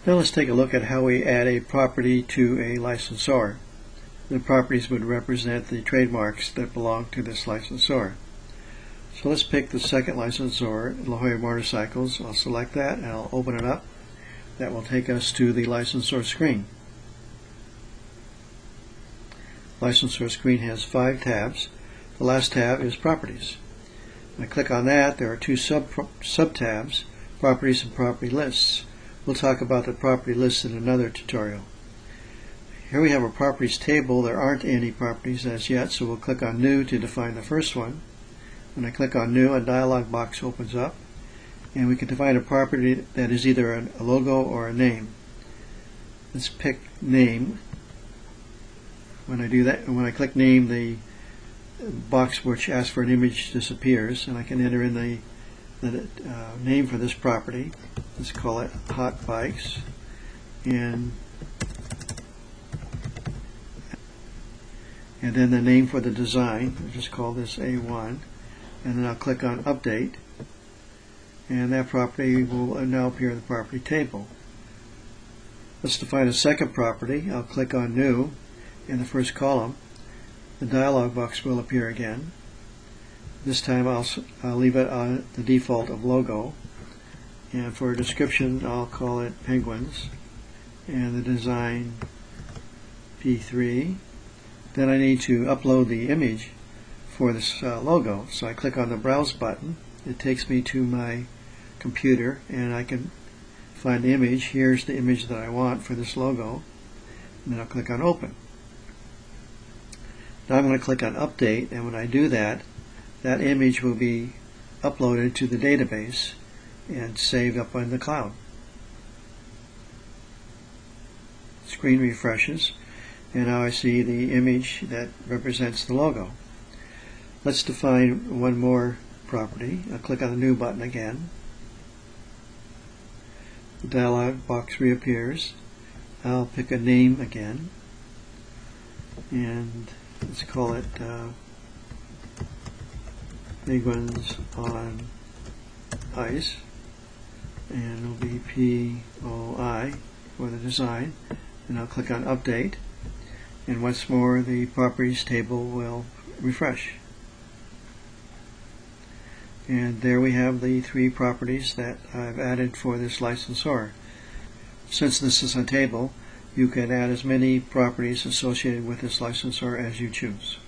Now let's take a look at how we add a property to a licensor. The properties would represent the trademarks that belong to this licensor. So let's pick the second licensor, La Jolla Motorcycles. I'll select that and I'll open it up. That will take us to the licensor screen. Licensor screen has 5 tabs. The last tab is Properties. When I click on that, there are 2 sub-tabs, Properties and Property Lists. We'll talk about the property lists in another tutorial. Here we have a properties table. There aren't any properties as yet, so we'll click on New to define the first one. When I click on New, a dialog box opens up, and we can define a property that is either a logo or a name. Let's pick Name. When I do that, when I click Name, the box which asks for an image disappears, and I can enter in the name for this property. Let's call it Hot Bikes, and then the name for the design. I'll just call this A1, and then I'll click on Update, and that property will now appear in the property table. Let's define a second property. I'll click on New. In the first column, the dialog box will appear again. This time I'll leave it on the default of logo, and for a description I'll call it Penguins, and the design P3. Then I need to upload the image for this logo, so I click on the Browse button. It takes me to my computer and I can find the image. Here's the image that I want for this logo, and then I'll click on Open. Now I'm going to click on Update, and when I do that, that image will be uploaded to the database and saved up on the cloud. Screen refreshes, and now I see the image that represents the logo. Let's define one more property. I'll click on the New button again. The dialog box reappears. I'll pick a name again, and let's call it Penguins on Ice, and it'll be POI for the design, and I'll click on Update, and once more the properties table will refresh. And there we have the 3 properties that I've added for this licensor. Since this is a table, you can add as many properties associated with this licensor as you choose.